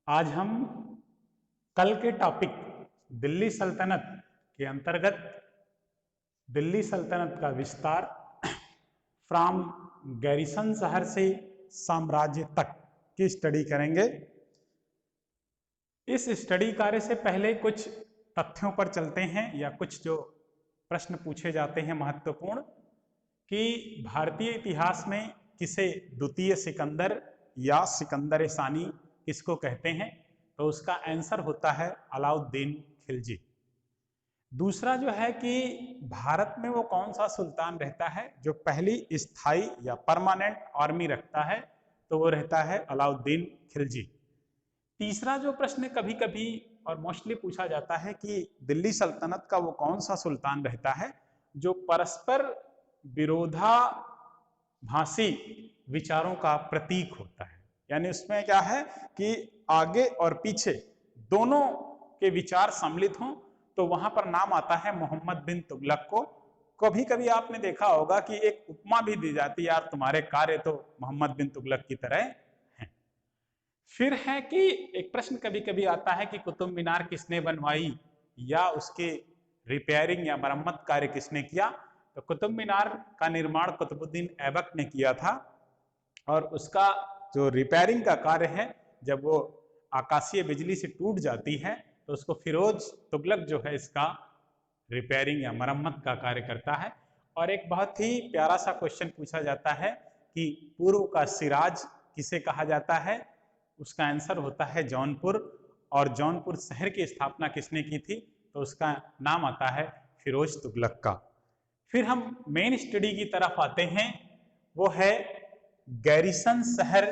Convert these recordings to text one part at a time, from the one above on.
आज हम कल के टॉपिक दिल्ली सल्तनत के अंतर्गत दिल्ली सल्तनत का विस्तार फ्रॉम गैरिसन शहर से साम्राज्य तक की स्टडी करेंगे। इस स्टडी कार्य से पहले कुछ तथ्यों पर चलते हैं या कुछ जो प्रश्न पूछे जाते हैं महत्वपूर्ण, कि भारतीय इतिहास में किसे द्वितीय सिकंदर या सिकंदर सानी किसको कहते हैं, तो उसका आंसर होता है अलाउद्दीन खिलजी। दूसरा जो है कि भारत में वो कौन सा सुल्तान रहता है जो पहली स्थायी या परमानेंट आर्मी रखता है, तो वो रहता है अलाउद्दीन खिलजी। तीसरा जो प्रश्न कभी कभी और मोस्टली पूछा जाता है कि दिल्ली सल्तनत का वो कौन सा सुल्तान रहता है जो परस्पर विरोधाभासी विचारों का प्रतीक होता है। यानी उसमें क्या है कि आगे और पीछे दोनों के विचार सम्मिलित हों, तो वहां पर नाम आता है मोहम्मद बिन तुगलक को। कभी कभी आपने देखा होगा कि एक उपमा भी दी जाती है, यार तुम्हारे कार्य तो मोहम्मद बिन तुगलक की तरह हैं। फिर है कि एक प्रश्न कभी कभी आता है कि कुतुब मीनार किसने बनवाई या उसके रिपेयरिंग या मरम्मत कार्य किसने किया, तो कुतुब मीनार का निर्माण कुतुबुद्दीन ऐबक ने किया था। और उसका जो रिपेयरिंग का कार्य है, जब वो आकाशीय बिजली से टूट जाती है तो उसको फिरोज तुगलक जो है इसका रिपेयरिंग या मरम्मत का कार्य करता है। और एक बहुत ही प्यारा सा क्वेश्चन पूछा जाता है कि पूर्व का सिराज किसे कहा जाता है, उसका आंसर होता है जौनपुर। और जौनपुर शहर की स्थापना किसने की थी, तो उसका नाम आता है फिरोज तुगलक का। फिर हम मेन स्टडी की तरफ आते हैं, वो है गैरिसन शहर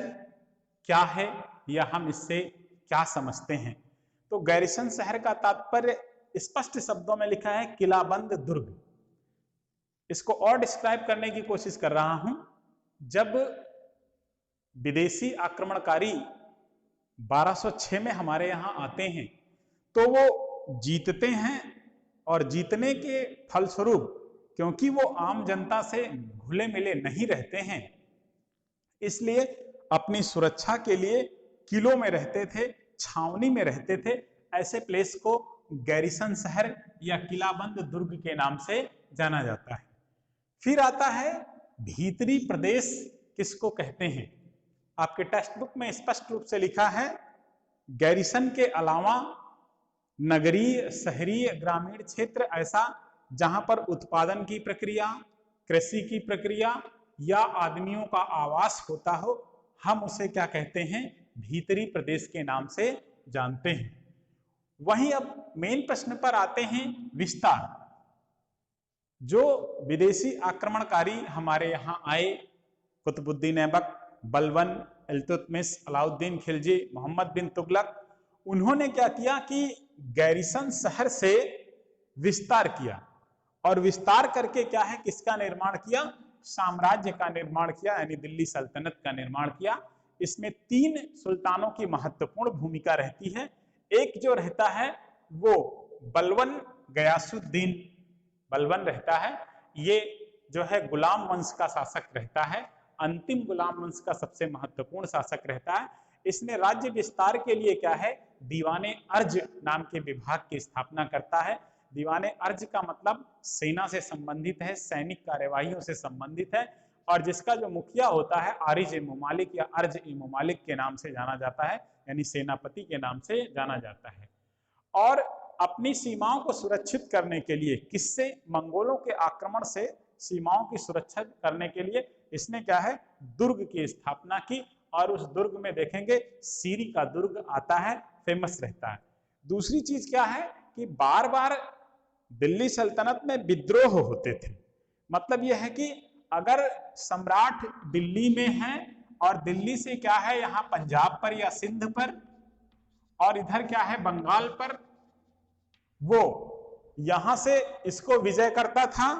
क्या है या हम इससे क्या समझते हैं। तो गैरिसन शहर का तात्पर्य स्पष्ट शब्दों में लिखा है किलाबंद दुर्ग। इसको और डिस्क्राइब करने की कोशिश कर रहा हूं। जब विदेशी आक्रमणकारी 1206 में हमारे यहां आते हैं तो वो जीतते हैं, और जीतने के फलस्वरूप क्योंकि वो आम जनता से घुले मिले नहीं रहते हैं, इसलिए अपनी सुरक्षा के लिए किलों में रहते थे, छावनी में रहते थे। ऐसे प्लेस को गैरिसन शहर या किलाबंद दुर्ग के नाम से जाना जाता है। फिर आता है भीतरी प्रदेश किसको कहते हैं। आपके टेक्स्ट बुक में स्पष्ट रूप से लिखा है गैरिसन के अलावा नगरीय, शहरी, ग्रामीण क्षेत्र ऐसा जहां पर उत्पादन की प्रक्रिया, कृषि की प्रक्रिया या आदमियों का आवास होता हो, हम उसे क्या कहते हैं, भीतरी प्रदेश के नाम से जानते हैं। वहीं अब मेन प्रश्न पर आते हैं विस्तार। जो विदेशी आक्रमणकारी हमारे यहां आए, कुतुबुद्दीन ऐबक, बलबन, इल्तुतमिश, अलाउद्दीन खिलजी, मोहम्मद बिन तुगलक, उन्होंने क्या किया कि गैरिसन शहर से विस्तार किया। और विस्तार करके क्या है, किसका निर्माण किया, साम्राज्य का निर्माण किया, यानी दिल्ली सल्तनत का निर्माण किया। इसमें 3 सुल्तानों की महत्वपूर्ण भूमिका रहती है। एक जो रहता है वो बलबन गयासुद्दीन बलबन रहता है। ये जो है गुलाम वंश का शासक रहता है, अंतिम गुलाम वंश का सबसे महत्वपूर्ण शासक रहता है। इसने राज्य विस्तार के लिए क्या है, दीवाने अर्ज नाम के विभाग की स्थापना करता है। दीवाने अर्ज का मतलब सेना से संबंधित है, सैनिक कार्यवाहियों से संबंधित है, और जिसका जो मुखिया होता है आरिज ए मुमालिक या अर्ज ए मुमालिक के नाम से जाना जाता है, यानी सेनापति के नाम से जाना जाता है। और अपनी सीमाओं को सुरक्षित करने के लिए, किससे, मंगोलों के आक्रमण से सीमाओं की सुरक्षा करने के लिए इसने क्या है, दुर्ग की स्थापना की। और उस दुर्ग में देखेंगे सीरी का दुर्ग आता है, फेमस रहता है। दूसरी चीज क्या है कि बार बार दिल्ली सल्तनत में विद्रोह होते थे। मतलब यह है कि अगर सम्राट दिल्ली में है और दिल्ली से क्या है यहाँ पंजाब पर या सिंध पर, और इधर क्या है बंगाल पर, वो यहां से इसको विजय करता था,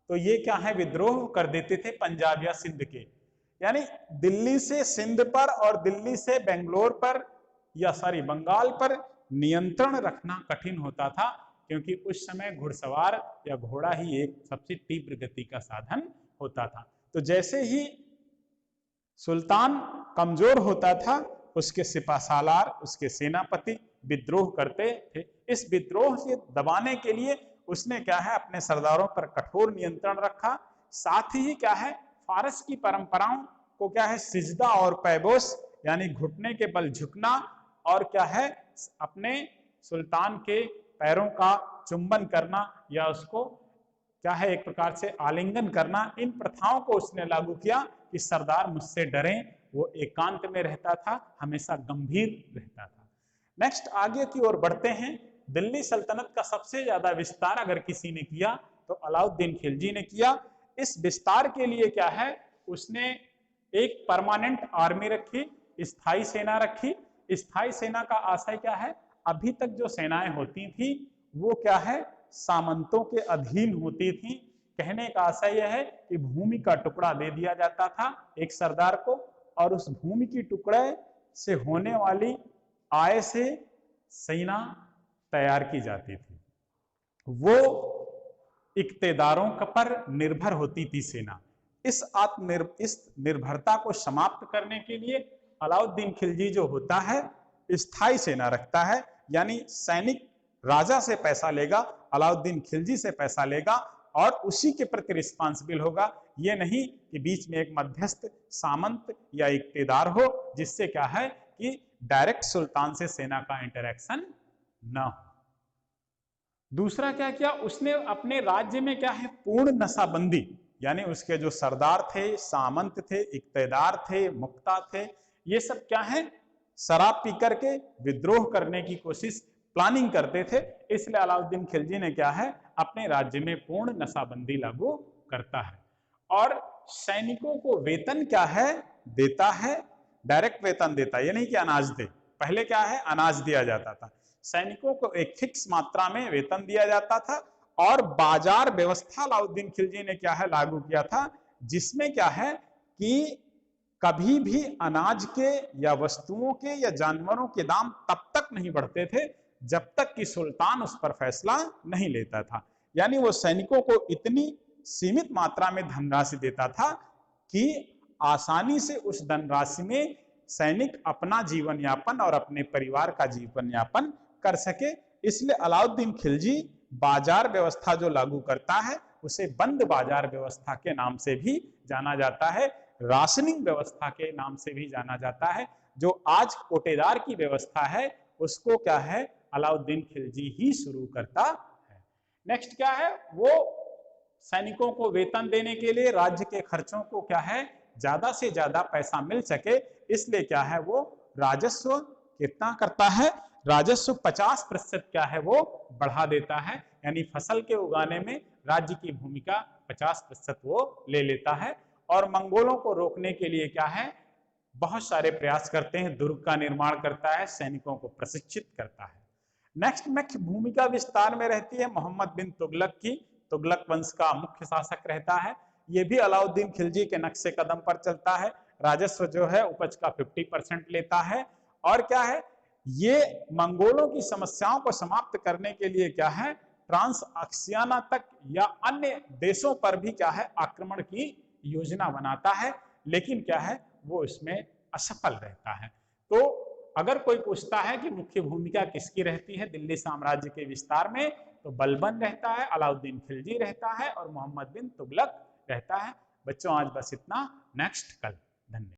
तो ये क्या है, विद्रोह कर देते थे पंजाब या सिंध के। यानी दिल्ली से सिंध पर और दिल्ली से बेंगलोर पर या बंगाल पर नियंत्रण रखना कठिन होता था, क्योंकि उस समय घुड़सवार या घोड़ा ही एक सबसे तीव्र गति का साधन होता था। तो जैसे ही सुल्तान कमजोर होता था, उसके सिपासालार, उसके सेनापति विद्रोह करते थे। इस विद्रोह से दबाने के लिए उसने क्या है अपने सरदारों पर कठोर नियंत्रण रखा। साथ ही क्या है फारस की परंपराओं को क्या है सिजदा और पैबोस यानी घुटने के बल झुकना और क्या है अपने सुल्तान के पैरों का चुंबन करना या उसको क्या है एक प्रकार से आलिंगन करना, इन प्रथाओं को उसने लागू किया कि सरदार मुझसे डरें। वो एकांत में रहता था, हमेशा गंभीर रहता था। नेक्स्ट आगे की ओर बढ़ते हैं। दिल्ली सल्तनत का सबसे ज्यादा विस्तार अगर किसी ने किया तो अलाउद्दीन खिलजी ने किया। इस विस्तार के लिए क्या है उसने एक परमानेंट आर्मी रखी, स्थायी सेना रखी। स्थायी सेना का आशय क्या है, अभी तक जो सेनाएं होती थी वो क्या है सामंतों के अधीन होती थी। कहने का आशय यह है कि भूमि का टुकड़ा दे दिया जाता था एक सरदार को और उस भूमि की टुकड़े से होने वाली आय से सेना तैयार की जाती थी। वो इक्तेदारों पर निर्भर होती थी सेना। इस निर्भरता को समाप्त करने के लिए अलाउद्दीन खिलजी जो होता है स्थायी सेना रखता है, यानी सैनिक राजा से पैसा लेगा, अलाउद्दीन खिलजी से पैसा लेगा और उसी के प्रति रिस्पांसिबल होगा। ये नहीं कि बीच में एक मध्यस्थ सामंत या इक्तेदार हो जिससे क्या है कि डायरेक्ट सुल्तान से सेना का इंटरेक्शन ना हो। दूसरा क्या किया उसने अपने राज्य में क्या है पूर्ण नशाबंदी, यानी उसके जो सरदार थे, सामंत थे, इक्तेदार थे, मुक्ता थे, ये सब क्या है शराब पी करके विद्रोह करने की कोशिश प्लानिंग करते थे। इसलिए अलाउद्दीन खिलजी ने क्या है अपने राज्य में पूर्ण नशाबंदी लागू करता है और सैनिकों को वेतन क्या है देता है, डायरेक्ट वेतन देता है, ये नहीं कि अनाज दे। पहले क्या है अनाज दिया जाता था, सैनिकों को एक फिक्स मात्रा में वेतन दिया जाता था और बाजार व्यवस्था अलाउद्दीन खिलजी ने क्या है लागू किया था, जिसमें क्या है कि कभी भी अनाज के या वस्तुओं के या जानवरों के दाम तब तक नहीं बढ़ते थे जब तक कि सुल्तान उस पर फैसला नहीं लेता था। यानी वो सैनिकों को इतनी सीमित मात्रा में धनराशि देता था कि आसानी से उस धनराशि में सैनिक अपना जीवन यापन और अपने परिवार का जीवन यापन कर सके। इसलिए अलाउद्दीन खिलजी बाजार व्यवस्था जो लागू करता है उसे बंद बाजार व्यवस्था के नाम से भी जाना जाता है, राशनिंग व्यवस्था के नाम से भी जाना जाता है। जो आज कोटेदार की व्यवस्था है उसको क्या है अलाउद्दीन खिलजी ही शुरू करता है। नेक्स्ट क्या है वो सैनिकों को वेतन देने के लिए राज्य के खर्चों को क्या है ज्यादा से ज्यादा पैसा मिल सके, इसलिए क्या है वो राजस्व कितना करता है, राजस्व 50% क्या है वो बढ़ा देता है। यानी फसल के उगाने में राज्य की भूमिका 50% वो ले लेता है और मंगोलों को रोकने के लिए क्या है बहुत सारे प्रयास करते हैं, दुर्ग का निर्माण करता है, सैनिकों को प्रशिक्षित करता है। नेक्स्ट मुख्य भूमिका विस्तार में रहती है मोहम्मद बिन तुगलक की। तुगलक वंश का मुख्य शासक रहता है, ये भी अलाउद्दीन खिलजी के नक्शे कदम पर चलता है। राजस्व जो है उपज का 50% लेता है और क्या है ये मंगोलों की समस्याओं को समाप्त करने के लिए क्या है ट्रांस अक्सियाना तक या अन्य देशों पर भी क्या है आक्रमण की योजना बनाता है, लेकिन क्या है वो इसमें असफल रहता है। तो अगर कोई पूछता है कि मुख्य भूमिका किसकी रहती है दिल्ली साम्राज्य के विस्तार में, तो बलबन रहता है, अलाउद्दीन खिलजी रहता है और मोहम्मद बिन तुगलक रहता है। बच्चों आज बस इतना, नेक्स्ट कल। धन्यवाद।